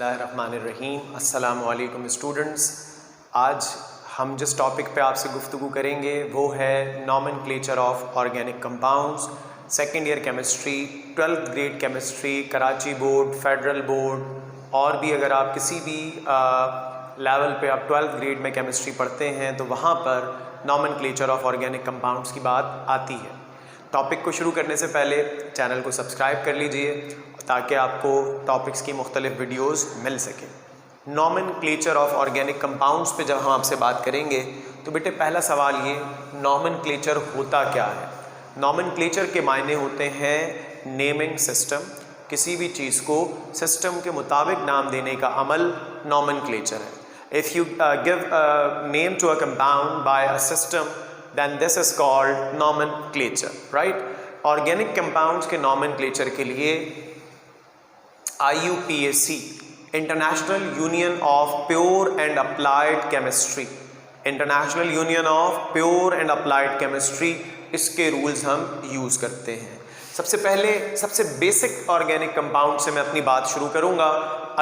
बिस्मिल्लाहिर्रहमानिर्रहीम। अस्सलामु अलैकुम स्टूडेंट्स। आज हम जिस टॉपिक पे आपसे गुफ्तगू करेंगे वो है nomenclature of organic compounds, second year chemistry, 12th grade chemistry, Karachi board, federal board और भी अगर आप किसी भी लेवल पे आप 12th ग्रेड में केमिस्ट्री पढ़ते हैं तो वहाँ पर नॉमेनक्लेचर ऑफ ऑर्गेनिक कंपाउंड्स की बात आती है। टॉपिक को शुरू करने से पहले चैनल को सब्सक्राइब कर लीजिए ताकि आपको टॉपिक्स की मुख्तलिफ वीडियोस मिल सके। नॉमेनक्लेचर ऑफ ऑर्गेनिक कंपाउंड्स पे जब हम आपसे बात करेंगे तो बेटे पहला सवाल ये, नॉमेनक्लेचर होता क्या है? नॉमेनक्लेचर के मायने होते हैं नेमिंग सिस्टम। किसी भी चीज़ को सिस्टम के मुताबिक नाम देने का अमल नॉमेनक्लेचर है। If you give name to a compound by a system then this is called nomenclature, right? Organic compounds के नॉमेनक्लेचर के लिए IUPAC, international union of pure and applied chemistry, international union of pure and applied chemistry, इसके rules हम use करते हैं। सबसे पहले सबसे बेसिक ऑर्गेनिक कंपाउंड से मैं अपनी बात शुरू करूँगा,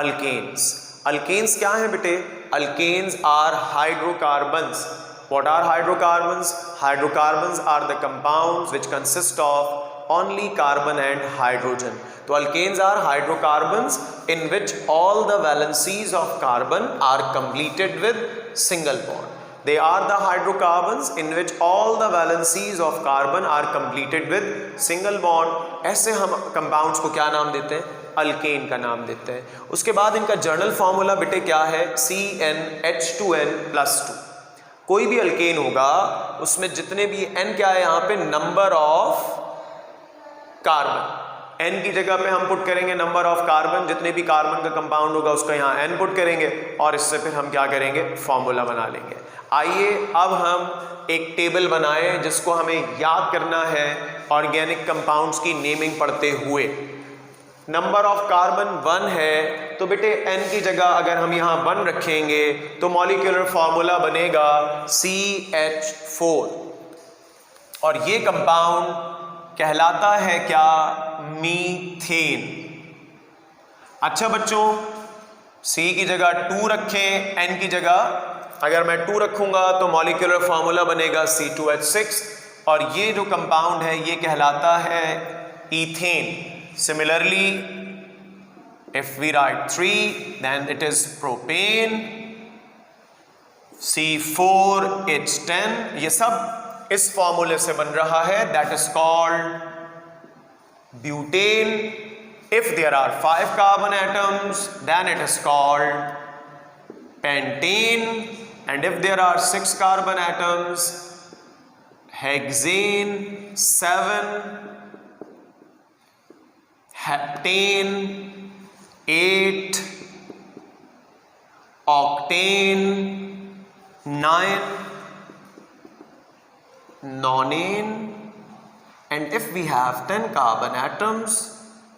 अल्केन्स। अल्केन्स क्या हैं बेटे? Alkanes are hydrocarbons. What are hydrocarbons? Hydrocarbons are the compounds which consist of only carbon and hydrogen. So alkanes are hydrocarbons in which all the valencies of carbon are completed with single bond. They are the hydrocarbons in which all the valencies of carbon are completed with single bond. ऐसे हम compounds को क्या नाम देते हैं? Alkane का नाम देते हैं। उसके बाद इनका जर्नल फार्मूला बेटे क्या है? CnH2n+2। कोई भी अल्केन होगा उसमें जितने भी n क्या है यहाँ पे? Number of carbon. n की जगह पे हम पुट करेंगे नंबर ऑफ कार्बन। जितने भी कार्बन का कंपाउंड होगा उसका यहाँ n पुट करेंगे और इससे फिर हम क्या करेंगे? फॉर्मूला बना लेंगे। आइए अब हम एक टेबल बनाएं जिसको हमें याद करना है ऑर्गेनिक कंपाउंड्स की नेमिंग पढ़ते हुए। नंबर ऑफ कार्बन 1 है तो बेटे n की जगह अगर हम यहाँ 1 रखेंगे तो मॉलिक्यूलर फार्मूला बनेगा CH4 और ये कंपाउंड कहलाता है क्या? मीथेन। अच्छा बच्चों, C की जगह 2 रखें, n की जगह अगर मैं 2 रखूंगा तो मॉलिक्यूलर फार्मूला बनेगा C2H6 और ये जो कंपाउंड है ये कहलाता है ethane. Similarly, if we write 3, then it is propane, C4H10, ये सब इस फॉर्मूले से बन रहा है, that is called butane. If there are 5 carbon atoms, then it is called pentane, and if there are 6 carbon atoms, hexane, 7 heptane, 8 octane, 9 nonane, and if we have 10 carbon atoms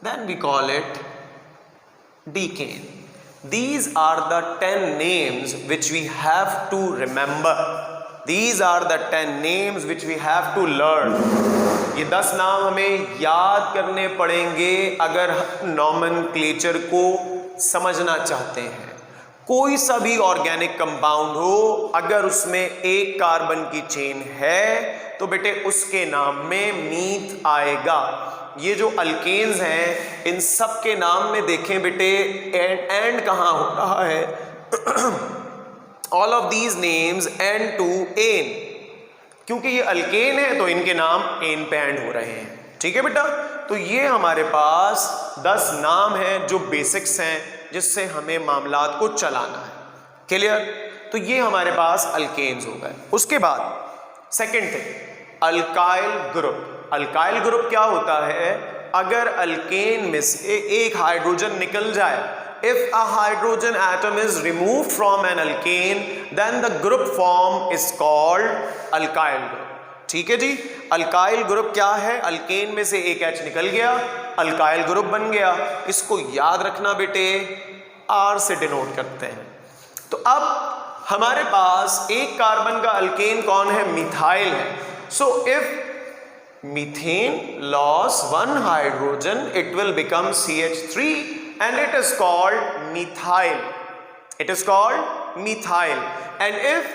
then we call it decane. These are the 10 names which we have to remember. These are the 10 names which we have to learn. ये 10 नाम हमें याद करने पड़ेंगे अगर nomenclature को समझना चाहते हैं। कोई सा भी ऑर्गेनिक कंपाउंड हो अगर उसमें एक कार्बन की चेन है तो बेटे उसके नाम में मीथ आएगा। ये जो अल्केन्स हैं इन सब के नाम में देखें बेटे एंड कहाँ हो रहा है? All of these names end to an. क्योंकि ये अल्केन है तो इनके नाम एन पे एंड हो रहे हैं। ठीक है बेटा, तो ये हमारे पास 10 नाम हैं जो बेसिक्स हैं जिससे हमें मामलात को चलाना है। क्लियर? तो ये हमारे पास अल्केन्स हो गए। उसके बाद second thing, alkyl group. Alkyl group क्या होता है? अगर अल्केन में से एक हाइड्रोजन निकल जाए, if a hydrogen atom is removed from an alkane then the group form is called alkyl group. ठीक है जी, अल्काइल ग्रुप क्या है? अल्केन में से एक H निकल गया, अल्काइल ग्रुप बन गया। इसको याद रखना बेटे, R से डिनोट करते हैं। तो अब हमारे पास एक कार्बन का अल्केन कौन है? मिथाइल है। So if methane loss 1 hydrogen, it will become CH3 and it is called methyl. It is called methyl. And if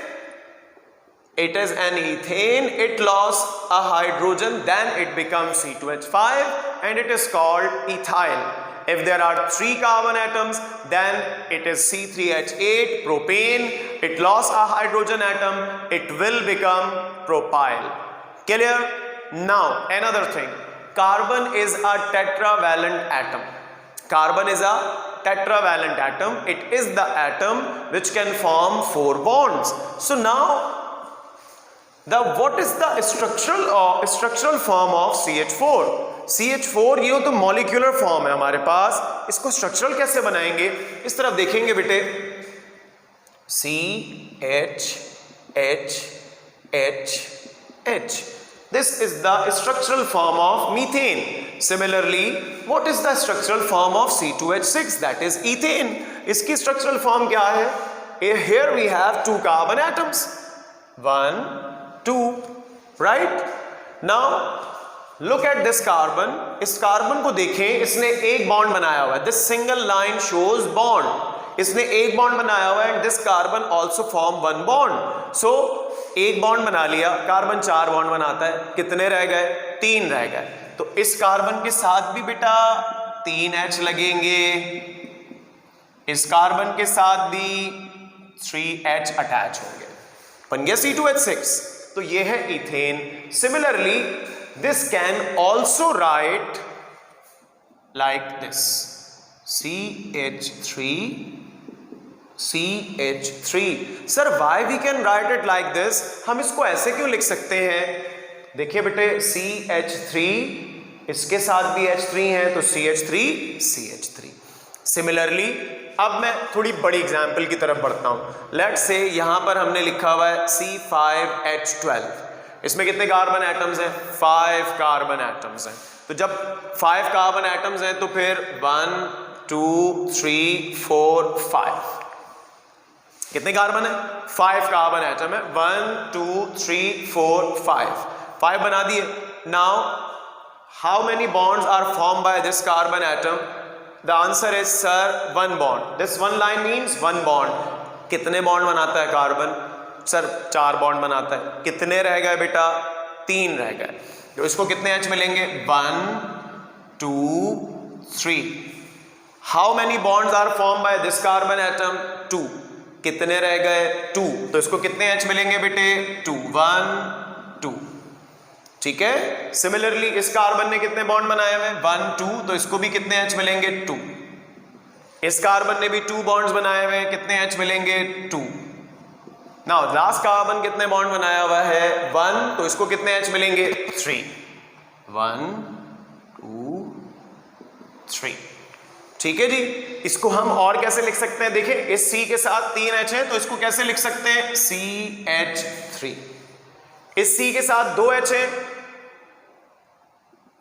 it is an ethane, it lost a hydrogen, then it becomes C2H5 and it is called ethyl. If there are 3 carbon atoms, then it is C3H8, propane. It lost a hydrogen atom, it will become propyl. Clear? Now another thing, carbon is a tetravalent atom. Carbon is a tetravalent atom. It is the atom which can form 4 bonds. So now what is the structural form of CH4? CH4 ये तो molecular form है हमारे पास. इसको structural कैसे बनाएंगे, इस तरफ देखेंगे बेटे. CHHH. This is the structural form of methane. Similarly, what is the structural form of C2H6? That is ethane. इसकी structural form क्या है? Here we have 2 carbon atoms. 1, 2. Right? Now look at this carbon. इस carbon को देखें, इसने एक bond बनाया हुआ है. This single line shows bond. इसने एक बॉन्ड बनाया हुआ है. And this carbon also form 1 bond. So एक बॉन्ड बना लिया, कार्बन 4 बॉन्ड बनाता है. कितने रह गए? 3 रह गए. तो इस कार्बन के साथ भी बेटा 3 H लगेंगे, इस कार्बन के साथ भी 3 H अटैच होंगे, बन गया C2H6. तो ये है ethane. Similarly this can also write like this, CH3. Sir, why we can write it like this? हम इसको ऐसे क्यों लिख सकते हैं? देखिए बेटे, CH3, इसके साथ भी H3 है तो CH3. सिमिलरली अब मैं थोड़ी बड़ी एग्जाम्पल की तरफ बढ़ता हूं. लेट्स से यहां पर हमने लिखा हुआ है C5H12. इसमें कितने कार्बन एटम्स हैं? 5 कार्बन एटम्स हैं. तो जब 5 कार्बन एटम्स हैं तो फिर 1, 2, 3, 4, 5 कितने कार्बन है? 5 कार्बन एटम है. 1, 2, 3, 4, 5 बना दिए. Now how many bonds are form by this carbon atom? The answer is sir 1 bond. This 1 line means 1 bond. कितने बॉन्ड बनाता है कार्बन? सर 4 बॉन्ड बनाता है. कितने रह गए बेटा? 3 रह गए. तो इसको कितने H मिलेंगे? 1, 2, 3. How many bonds are form by this carbon atom? 2. कितने रह गए? 2. तो इसको कितने H मिलेंगे बेटे? 2, 1, 2. ठीक है. सिमिलरली इस कार्बन ने कितने बॉन्ड बनाए हुए? 1, 2. तो इसको भी कितने H मिलेंगे? 2. इस कार्बन ने भी 2 बॉन्ड्स बनाए हुए हैं. कितने H मिलेंगे? 2. नाउ लास्ट कार्बन कितने बॉन्ड बनाया हुआ है? 1. तो इसको कितने H मिलेंगे? 3. 1, 2, 3. ठीक है जी. इसको हम और कैसे लिख सकते हैं? देखिए, इस C के साथ 3 H है तो इसको कैसे लिख सकते हैं? CH3. इस C के साथ 2 H है,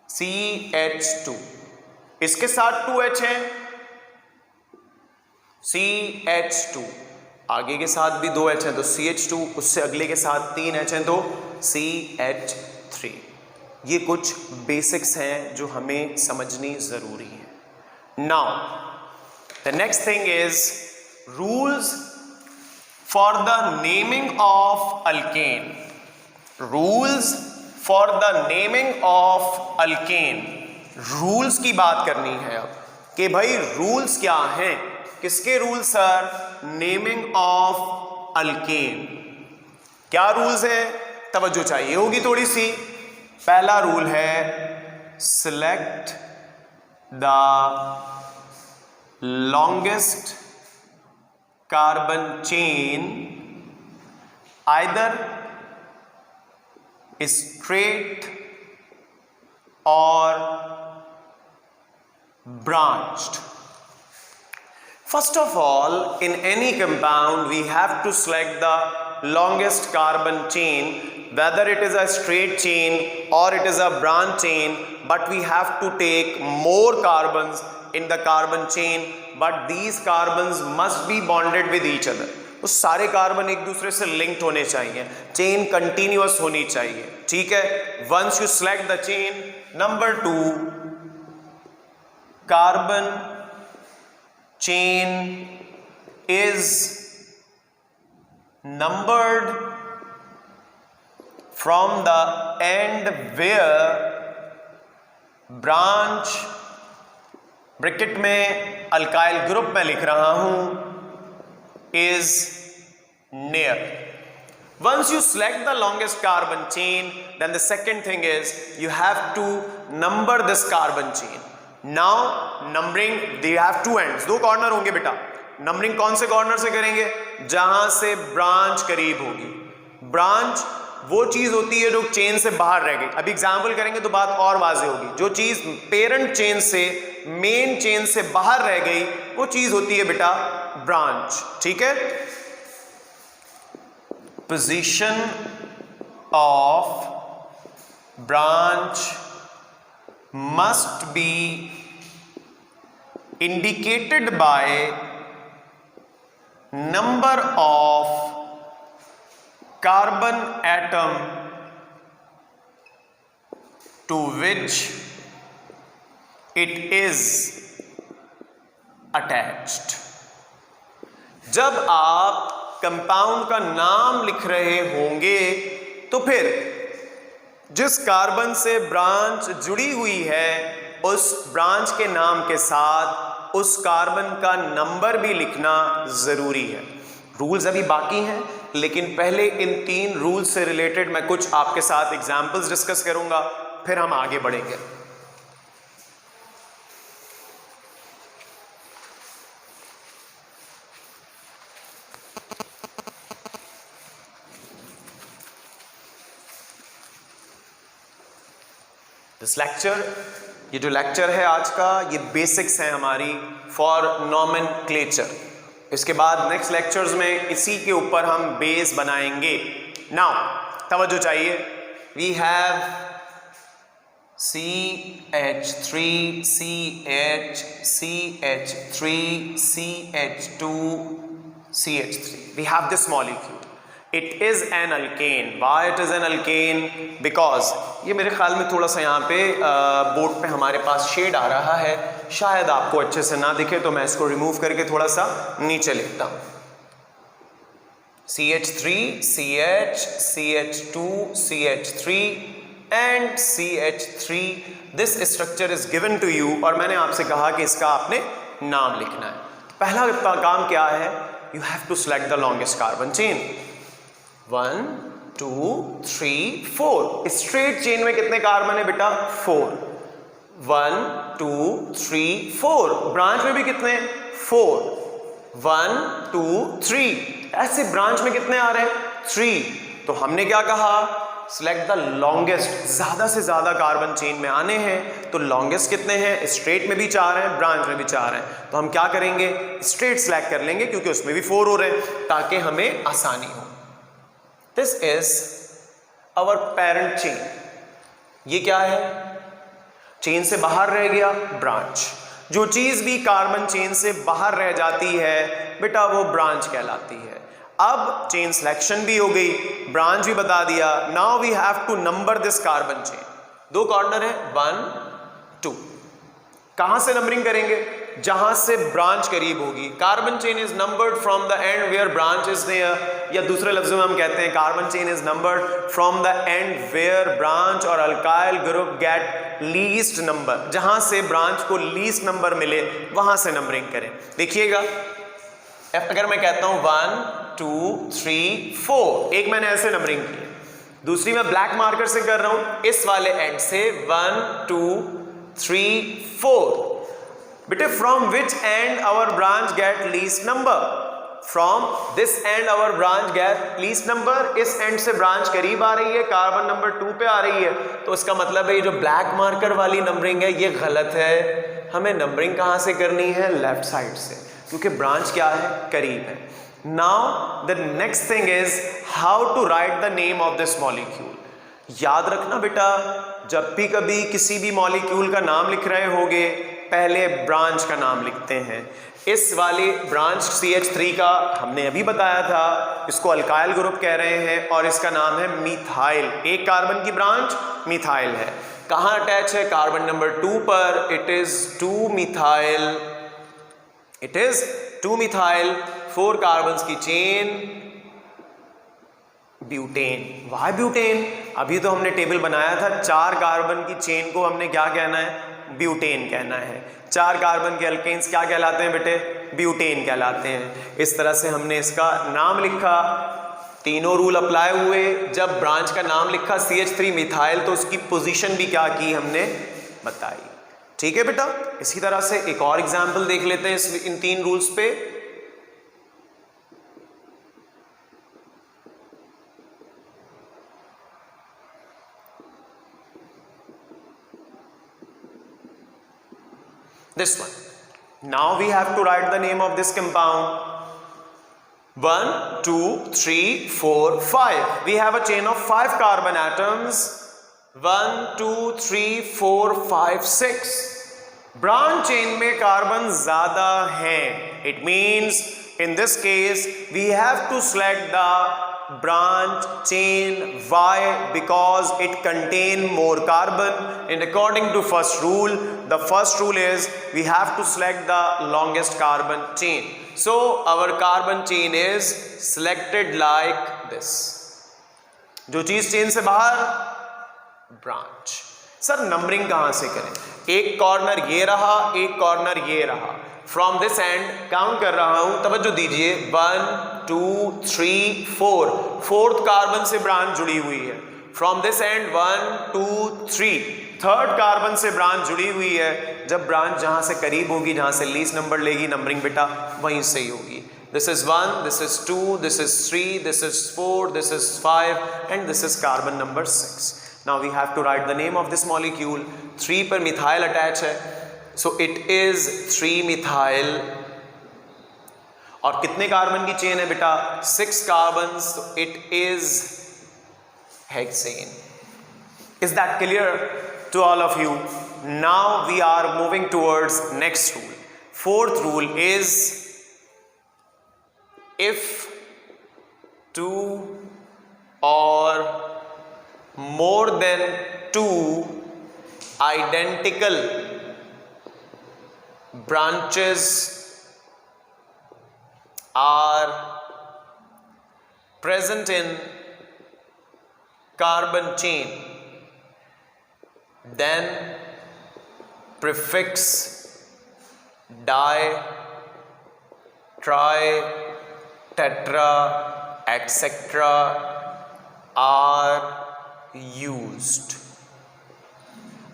CH2. इसके साथ 2 H है, CH2. आगे के साथ भी 2 H हैं तो CH2. उससे अगले के साथ 3 H हैं तो CH3. ये कुछ बेसिक्स हैं जो हमें समझनी जरूरी है. Now the next thing is rules for the naming of alkane. Rules for the naming of alkane. Rules की बात करनी है अब कि भाई रूल्स क्या हैं. किसके rules sir? Naming of alkane. क्या रूल्स हैं? तवज्जो चाहिए होगी थोड़ी सी. पहला रूल है select the longest carbon chain either straight or branched. First of all, in any compound we have to select the longest carbon chain, whether it is a straight chain or it is a branch chain, but we have to take more carbons in the carbon chain, but these carbons must be bonded with each other. तो सारे carbon एक दूसरे से linked होने चाहिए. Chain continuous होनी चाहिए. ठीक है. Once you select the chain. Number 2, carbon chain is numbered from the end where branch, bracket में अल्काइल ग्रुप में लिख रहा हूं, is near. Once you select the longest carbon chain, then the second thing is you have to number this carbon chain. Now numbering, they have two ends, दो corner होंगे बेटा. Numbering कौन से corner से करेंगे? जहां से ब्रांच करीब होगी. ब्रांच वो चीज होती है जो चेन से बाहर रह गई. अभी एग्जाम्पल करेंगे तो बात और वाज़ेह होगी. जो चीज पेरेंट चेन से, मेन चेन से बाहर रह गई, वो चीज होती है बेटा ब्रांच. ठीक है. Position of branch must be indicated by number of carbon atom to which it is attached. जब आप कंपाउंड का नाम लिख रहे होंगे तो फिर जिस कार्बन से ब्रांच जुड़ी हुई है उस ब्रांच के नाम के साथ उस कार्बन का नंबर भी लिखना जरूरी है. रूल्स अभी बाकी हैं, लेकिन पहले इन तीन रूल्स से रिलेटेड मैं कुछ आपके साथ एग्जाम्पल्स डिस्कस करूंगा, फिर हम आगे बढ़ेंगे. दिस लेक्चर, ये जो लेक्चर है आज का, ये बेसिक्स हैं हमारी फॉर नोमेनक्लेचर. इसके बाद नेक्स्ट लेक्चर्स में इसी के ऊपर हम बेस बनाएंगे. नाउ तवज्जो चाहिए. We have CH3, CH, CH3, CH2, CH3. We have this molecule. It is an alkane. Why it is an alkane? Because ये मेरे ख्याल में थोड़ा सा यहाँ पे बोर्ड पे हमारे पास शेड आ रहा है, शायद आपको अच्छे से ना दिखे, तो मैं इसको रिमूव करके थोड़ा सा नीचे लिखता हूँ. CH3, CH, CH2, CH3 and CH3. This structure is given to you. और मैंने आपसे कहा कि इसका आपने नाम लिखना है. पहला काम क्या है? You have to select the longest carbon chain. 1, 2, 3, 4. Straight chain में कितने कार्बन है बेटा? 4. 1, 2, 3, 4. ब्रांच में भी कितने? 4. 1, 2, 3. ऐसे ब्रांच में कितने आ रहे हैं? 3. तो हमने क्या कहा? Select the longest. ज्यादा से ज्यादा कार्बन चेन में आने हैं, तो लॉन्गेस्ट कितने हैं? स्ट्रेट में भी 4 हैं, ब्रांच में भी 4 हैं. तो हम क्या करेंगे? स्ट्रेट सिलेक्ट कर लेंगे, क्योंकि उसमें भी 4 हो रहे हैं, ताकि हमें आसानी हो. This is our parent chain. ये क्या है? चेन से बाहर रह गया, ब्रांच. जो चीज भी कार्बन चेन से बाहर रह जाती है बेटा, वो ब्रांच कहलाती है. अब चेन सिलेक्शन भी हो गई, ब्रांच भी बता दिया. Now we have to number this carbon chain. दो कॉर्नर है, 1, 2. कहां से नंबरिंग करेंगे? जहां से ब्रांच करीब होगी. Carbon chain is numbered from the end where branch is there, या दूसरे लफ्जों में हम कहते हैं carbon chain is numbered from the end where branch और alkyl group get least number. जहां से ब्रांच को लीस्ट नंबर मिले वहां से नंबरिंग करें. देखिएगा, अगर मैं कहता हूं 1, 2, 3, 4, एक मैंने ऐसे नंबरिंग की है, दूसरी मैं ब्लैक मार्कर से कर रहा हूं इस वाले एंड से 1, 2, 3, 4. बेटे from which end our branch get least number? From this end our branch get least number. इस एंड से ब्रांच करीब आ रही है, कार्बन नंबर 2 पे आ रही है, तो इसका मतलब है ये जो ब्लैक मार्कर वाली नंबरिंग है ये गलत है. हमें नंबरिंग कहां से करनी है? लेफ्ट साइड से, क्योंकि ब्रांच क्या है? करीब है. Now the next thing is how to write the name of this molecule. याद रखना बेटा, जब भी कभी किसी भी मॉलिक्यूल का नाम लिख रहे होगे, पहले ब्रांच का नाम लिखते हैं. इस वाली ब्रांच CH3 का हमने अभी बताया था, इसको अल्काइल ग्रुप कह रहे हैं और इसका नाम है मिथाइल. एक कार्बन की ब्रांच मिथाइल है. कहां अटैच है? कार्बन नंबर 2 पर. It is 2 methyl it is 2 methyl 4 carbons की चेन ब्यूटेन। Why butane? अभी तो हमने टेबल बनाया था, 4 कार्बन की चेन को हमने क्या कहना है? ब्यूटेन कहना है। 4 कार्बन के अल्केन्स क्या कहलाते हैं बेटे? ब्यूटेन कहलाते हैं। इस तरह से हमने इसका नाम लिखा, तीनों रूल अप्लाई हुए। जब ब्रांच का नाम लिखा CH3 मिथाइल तो उसकी पोजीशन भी क्या की हमने बताई। ठीक है बेटा, इसी तरह से एक और एग्जाम्पल देख लेते हैं इन 3 रूल्स पे। This one. Now we have to write the name of this compound. 1, 2, 3, 4, 5. We have a chain of 5 carbon atoms. 1, 2, 3, 4, 5, 6. Branch chain में कार्बन ज्यादा हैं. It means in this case we have to select the branch chain. Why? Because it contain more carbon, and according to first rule, the first rule is we have to select the longest carbon chain. So our carbon chain is selected like this. जो चीज chain से बाहर, branch. Sir numbering कहां से करें? एक corner ये रहा, एक कॉर्नर ये रहा। फ्रॉम दिस एंड काउंट कर रहा हूं, तवज्जो दीजिए। 1, 2, 3, 4, फोर्थ कार्बन से ब्रांच जुड़ी हुई है। From this and 1, 2, 3, third carbon से ब्रांच जुड़ी हुई है। जब ब्रांच जहां से करीब होगी, जहां से लीस्ट नंबर लेगी, नंबरिंग बेटा वहीं से ही होगी। This is 1, this is 2, this is 3, this is 4, this is 5 and this is carbon number 6। Now we have to write the name of this molecule. 3 पर मिथाइल अटैच है, सो इट इज 3 मिथाइल। और कितने carbon की chain है बेटा? 6 carbon, so it is hexane. Is that clear to all of you? Now we are moving towards next rule. Fourth rule is if 2 or more than 2 identical branches are present in carbon chain, then prefix di, tri, tetra, etc. are used.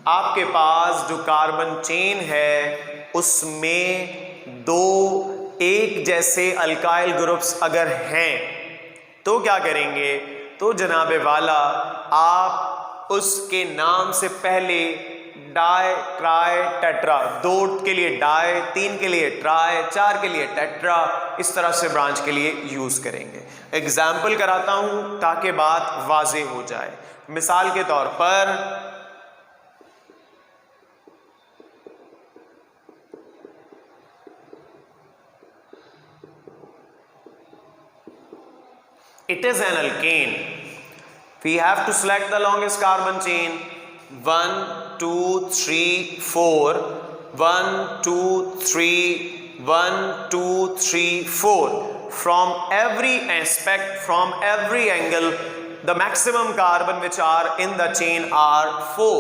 आपके पास जो carbon chain है उसमें 2 एक जैसे alkyl groups अगर हैं तो क्या करेंगे? तो जनाबे वाला आप उसके नाम से पहले डाई, ट्राई, टेट्रा, 2 के लिए डाई, 3 के लिए ट्राई, 4 के लिए टेट्रा, इस तरह से ब्रांच के लिए यूज करेंगे। एग्जाम्पल कराता हूं ताकि बात वाज़ेह हो जाए। मिसाल के तौर पर it is an alkane. We have to select the longest carbon chain. 1, 2, 3, 4. 1, 2, 3, 1, 2, 3, 4. From every aspect, from every angle, the maximum carbon which are in the chain are 4.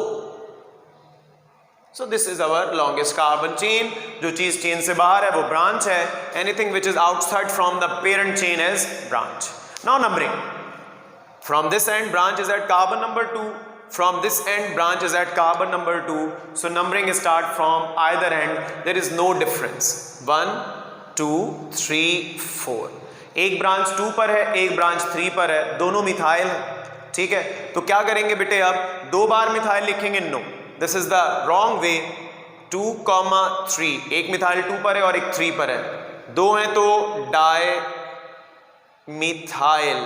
So this is our longest carbon chain. जो चीज chain से बाहर है वो branch है. Anything which is outside from the parent chain is branch. Now numbering. From this end branch is at carbon number 2. From this end branch is at carbon number 2. So numbering start from either end. There is no difference. 1, 2, 3, 4. एक branch 2 पर है, एक branch 3 पर है, दोनों methyl है. ठीक है, तो क्या करेंगे बेटे? अब 2 बार मिथाइल लिखेंगे? No, this is the wrong way. 2, 3. एक मिथाइल 2 पर है और एक 3 पर है. 2 है तो डाई मिथाइल,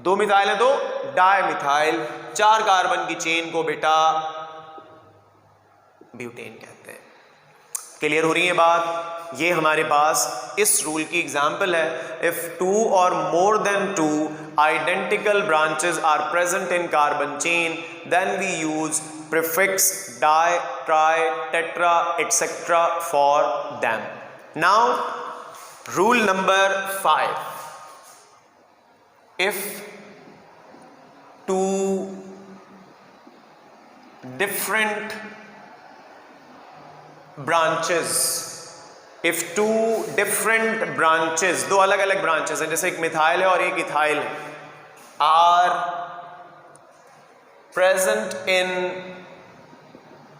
2 मिथाइल है तो डाई मिथाइल. 4 कार्बन की चेन को बेटा ब्यूटेन कहते हैं. क्लियर हो रही है बात? ये हमारे पास इस रूल की एग्जाम्पल है. इफ 2 और more than 2 identical branches are present in carbon chain, then we use prefix di, tri, tetra, etcetera for them. Now rule number 5, if two different branches, दो अलग अलग ब्रांचेस हैं, जैसे एक मिथाइल है और एक इथाइल है, are present in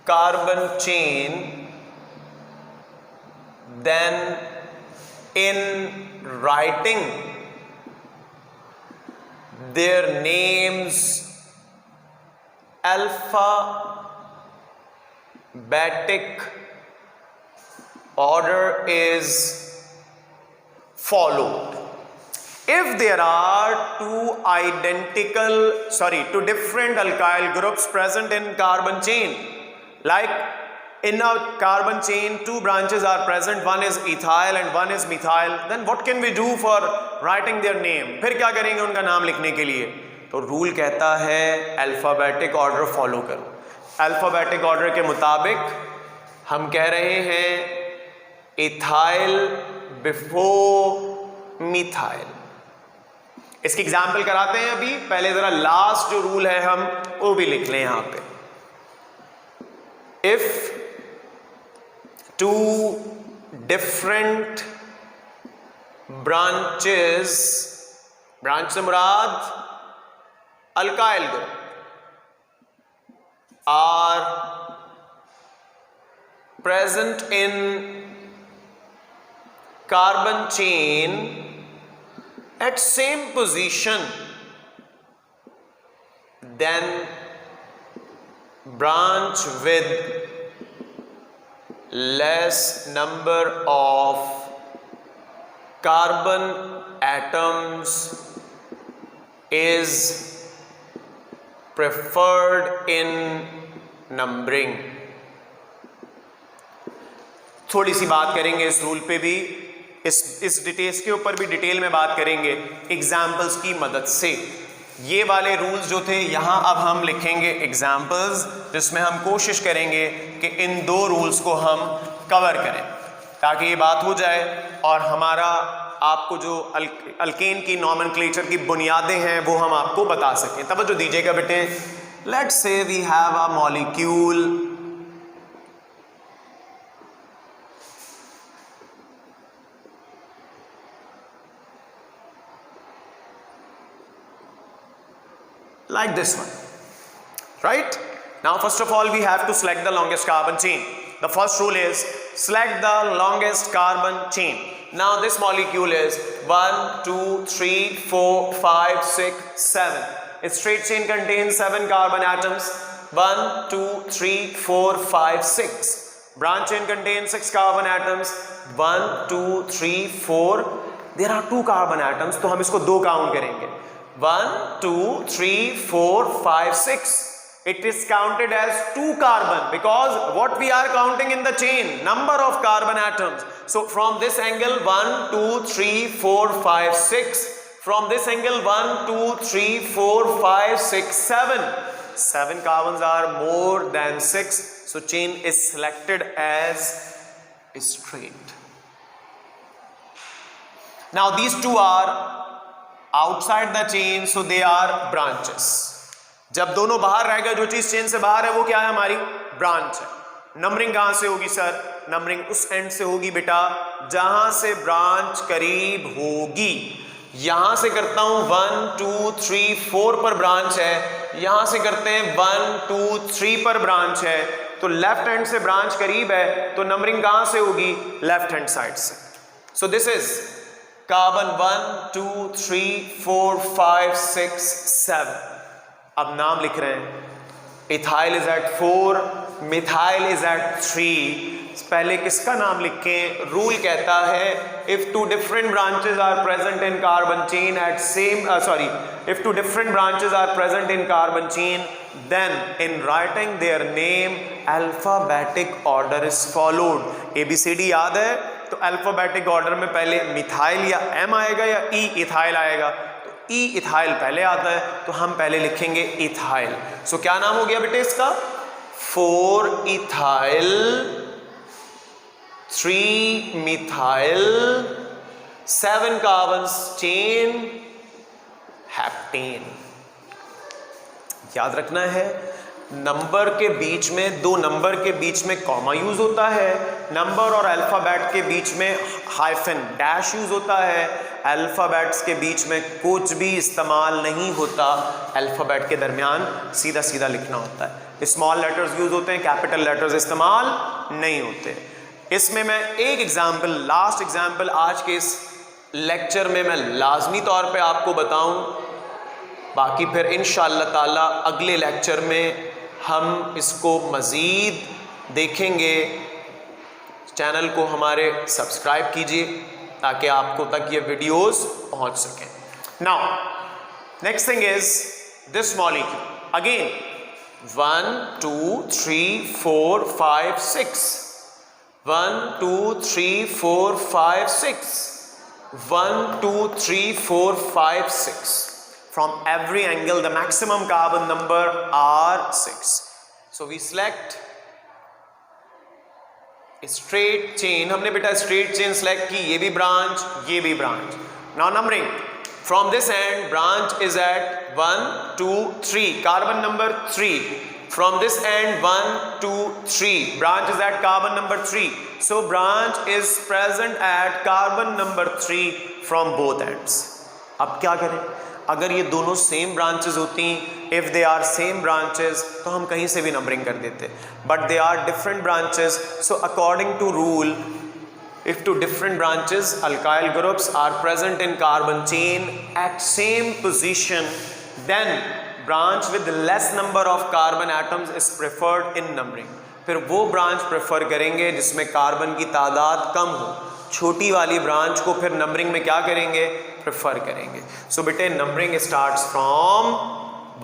carbon chain, then in writing their names alphabetic order is followed. If there are two different alkyl groups present in carbon chain, like in a carbon chain two branches are present, one is ethyl and one is methyl, then what can we do for writing their name? फिर क्या करेंगे उनका नाम लिखने के लिए? तो rule कहता है अल्फाबेटिक ऑर्डर फॉलो करो। अल्फाबेटिक ऑर्डर के मुताबिक हम कह रहे हैं इथाइल बिफोर मिथाइल। इसकी एग्जाम्पल कराते हैं अभी, पहले जरा लास्ट जो रूल है हम वो भी लिख लें यहां पे। If two different branches, branch से मुराद alkyl group, are present in carbon chain at same position, then branch with less number of carbon atoms is preferred in numbering. थोड़ी सी बात करेंगे इस रूल पे भी, इस डिटेल्स के ऊपर भी डिटेल में बात करेंगे एग्जाम्पल्स की मदद से। ये वाले रूल्स जो थे यहाँ अब हम लिखेंगे एग्जाम्पल्स, जिसमें हम कोशिश करेंगे कि इन दो रूल्स को हम कवर करें ताकि ये बात हो जाए और हमारा आपको जो अल्केन की नॉमेनक्लेचर की बुनियादें हैं वो हम आपको बता सकें। तवज्जो दीजिएगा बेटे। Let's say we have a molecule like this one, right? Now first of all we have to select the longest carbon chain. The first rule is select the longest carbon chain. Now this molecule is 1 2 3 4 5 6 7. Its straight chain contains 7 carbon atoms. 1 2 3 4 5 6. Branch chain contains 6 carbon atoms. 1 2 3 4. There are 2 carbon atoms, तो हम इसको 2 count करेंगे। 1 2 3 4 5 6. It is counted as 2 carbon because what we are counting in the chain, number of carbon atoms. So from this angle 1 2 3 4 5 6. From this angle 1 2 3 4 5 6 7. 7 carbons are more than 6, so chain is selected as straight. Now these two are outside the chain, so they are branches. जब दोनों बाहर रह गए, जो चीज chain से बाहर है वो क्या है? हमारी ब्रांच है। नंबरिंग कहां से होगी सर? नंबरिंग उस एंड से होगी बेटा जहां से ब्रांच करीब होगी। यहां से करता हूं 1 2 3 4 पर ब्रांच है, यहां से करते हैं 1 2 3 पर ब्रांच है, तो लेफ्ट हैंड से ब्रांच करीब है, तो नंबरिंग कहां से होगी? लेफ्ट हैंड साइड से। So this is carbon 1 2 3 4 5 6 7। अब नाम लिख रहे हैं। Ethyl is at 4, methyl is at 3। पहले किसका नाम लिखें? रूल कहता है if two different branches are present in carbon chain at same if two different branches are present in carbon chain, then in writing their name alphabetic order is followed. ABCD याद है? तो alphabetic order में पहले methyl या M आएगा या E ethyl आएगा, तो E इथाइल पहले आता है, तो हम पहले लिखेंगे इथाइल। सो क्या नाम हो गया बेटे इसका? 4 ethyl 3 methyl, 7 carbons chain heptane. याद रखना है, नंबर के बीच में, दो नंबर के बीच में कॉमा यूज होता है, नंबर और अल्फाबेट के बीच में हाइफन डैश यूज होता है, अल्फाबेट्स के बीच में कुछ भी इस्तेमाल नहीं होता, अल्फाबेट के दरमियान सीधा सीधा लिखना होता है। स्मॉल लेटर्स यूज होते हैं, कैपिटल लेटर्स इस्तेमाल नहीं होते। इसमें मैं एक एग्जाम्पल, लास्ट एग्जाम्पल आज के इस लेक्चर में मैं लाजमी तौर पे आपको बताऊं, बाकी फिर इंशाअल्लाह ताला अगले लेक्चर में हम इसको मज़ीद देखेंगे। चैनल को हमारे सब्सक्राइब कीजिए ताकि आपको तक ये वीडियोस पहुंच सकें। Now next thing is this molecule again 1 2 3 4 5 6 1 2 3 4 5 6 1 2 3 4 5 6 from every angle the maximum carbon number are 6. So we select a straight chain. हमने बेटा straight chain select की, ये भी branch, ये भी branch. Now numbering from this end, branch is at 1 2 3, carbon number 3. From this end 1 2 3, branch is at carbon number 3. So branch is present at carbon number 3 from both ends. अब क्या करें? अगर ये दोनों सेम ब्रांचेस होती, if they are same branches, तो हम कहीं से भी नंबरिंग कर देते, but they are different branches. So according to rule, if two different branches alkyl groups are present in carbon chain at same position, then branch with less number of carbon atoms is preferred in numbering. फिर वो branch prefer करेंगे जिसमें carbon की तादाद कम हो, छोटी वाली branch को फिर नंबरिंग में क्या करेंगे, प्रेफर करेंगे। सो बेटे numbering starts from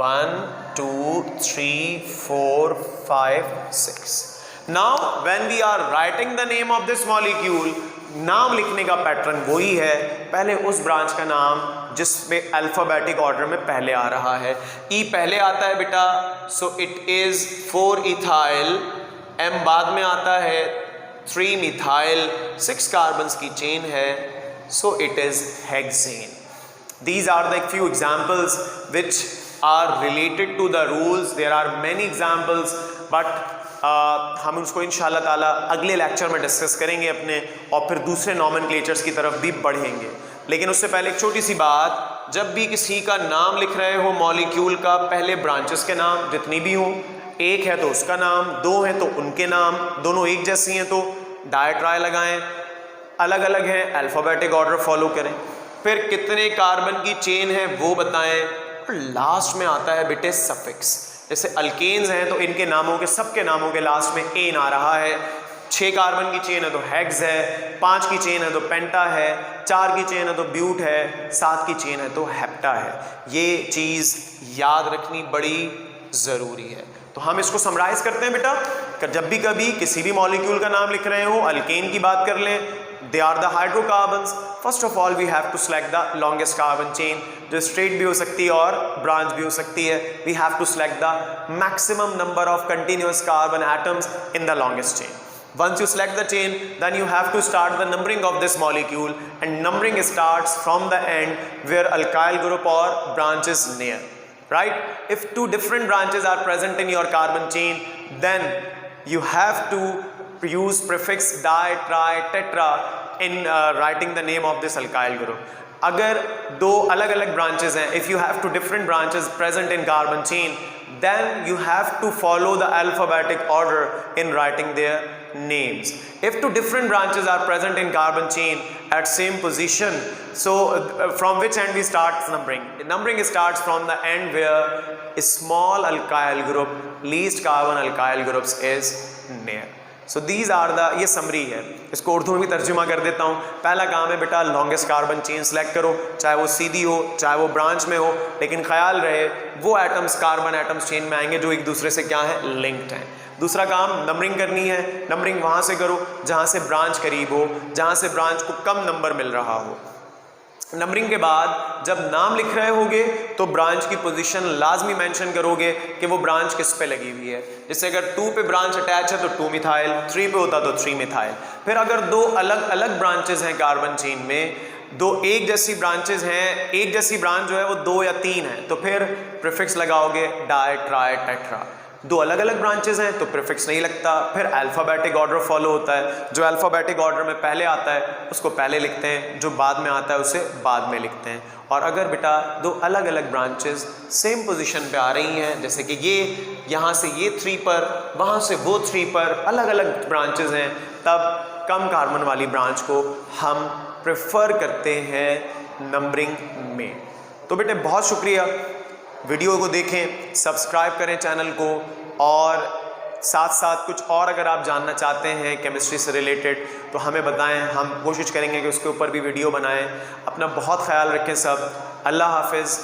1 2 3 4 5 6। Now when we are writing the name of this molecule, नाम लिखने का पैटर्न वही है, पहले उस ब्रांच का नाम जिसमें अल्फाबेटिक ऑर्डर में पहले आ रहा है। ई पहले आता है बेटा, so it is 4 ethyl, M बाद में आता है 3 मिथाइल, 6 कार्बन्स की चेन है, so it is hexane. These are the few examples which are related to the rules. There are many examples, but हम उसको इंशाल्लाह ताला अगले लेक्चर में डिस्कस करेंगे अपने, और फिर दूसरे नॉमेनक्लेचर्स की तरफ भी बढ़ेंगे। लेकिन उससे पहले एक छोटी सी बात, जब भी किसी का नाम लिख रहे हो मॉलिक्यूल का, पहले ब्रांचेस के नाम जितनी भी हो, एक है तो उसका नाम, दो है तो उनके नाम, दोनों एक जैसी हैं तो डायट्राई लगाएं, अलग अलग हैं अल्फाबेटिक ऑर्डर फॉलो करें, फिर कितने कार्बन की चेन है वो बताएं, और लास्ट में आता है बेटे सफिक्स। जैसे अल्केन्स हैं तो इनके नामों के, सबके नामों के लास्ट में एन आ रहा है। 6 कार्बन की चेन है तो हेक्स है, 5 की चेन है तो पेंटा है, 4 की चेन है तो ब्यूट है, 7 की चेन है तो हेप्टा है। ये चीज़ याद रखनी बड़ी ज़रूरी है। तो हम इसको समराइज करते हैं बेटा, जब भी कभी किसी भी मॉलिक्यूल का नाम लिख रहे हो, अल्केन की बात कर लें, they are the hydrocarbons. First of all we have to select the longest carbon chain, जो स्ट्रेट भी हो सकती है और ब्रांच भी हो सकती है। We have to select the maximum number of continuous carbon atoms in the longest chain. Once you select the chain, then you have to start the numbering of this molecule, and numbering starts from the end where alkyl group or branch is near, right? If two different branches are present in your carbon chain, then you have to use prefix di, tri, tetra in writing the name of this alkyl group. अगर दो अलग अलग branches हैं, if you have two different branches present in carbon chain, then you have to follow the alphabetic order in writing their names. If two different branches are present in carbon chain at same position, so from which end we start numbering? The numbering starts from the end where a small alkyl group, least carbon alkyl groups is near. So these are the, ये summary है, इसको उर्दू में भी तर्जुमा कर देता हूँ। पहला काम है बेटा लॉन्गेस्ट कार्बन चेन सेलेक्ट करो, चाहे वो सीधी हो चाहे वो ब्रांच में हो, लेकिन ख्याल रहे वो एटम्स कार्बन एटम्स चेन में आएंगे जो एक दूसरे से क्या है, लिंक्ड हैं। दूसरा काम नंबरिंग करनी है, नंबरिंग वहाँ से करो जहाँ से ब्रांच करीब हो, जहाँ से ब्रांच को कम नंबर मिल रहा हो। नंबरिंग के बाद जब नाम लिख रहे होगे तो ब्रांच की पोजीशन लाजमी मेंशन करोगे कि वो ब्रांच किस पे लगी हुई है। जैसे अगर 2 पे ब्रांच अटैच है तो 2 मिथाइल, 3 पे होता तो 3 मिथाइल। फिर अगर दो अलग अलग ब्रांचेस हैं कार्बन चेन में, दो एक जैसी ब्रांचेस हैं, एक जैसी ब्रांच जो है वो 2 या 3 है, तो फिर प्रीफिक्स लगाओगे डाई ट्राई टेट्रा। दो अलग अलग ब्रांचेस हैं तो प्रीफिक्स नहीं लगता। फिर अल्फ़ाबेटिक ऑर्डर फॉलो होता है, जो अल्फ़ाबेटिक ऑर्डर में पहले आता है उसको पहले लिखते हैं, जो बाद में आता है उसे बाद में लिखते हैं। और अगर बेटा दो अलग अलग ब्रांचेस सेम पोजीशन पे आ रही हैं, जैसे कि ये यहाँ से ये 3 पर, वहाँ से वो 3 पर, अलग अलग ब्रांचेस हैं, तब कम कार्बन वाली ब्रांच को हम प्रेफर करते हैं नंबरिंग में। तो बेटे बहुत शुक्रिया, वीडियो को देखें, सब्सक्राइब करें चैनल को, और साथ साथ कुछ और अगर आप जानना चाहते हैं केमिस्ट्री से रिलेटेड तो हमें बताएं, हम कोशिश करेंगे कि उसके ऊपर भी वीडियो बनाएं। अपना बहुत ख्याल रखें सब। अल्लाह हाफिज़।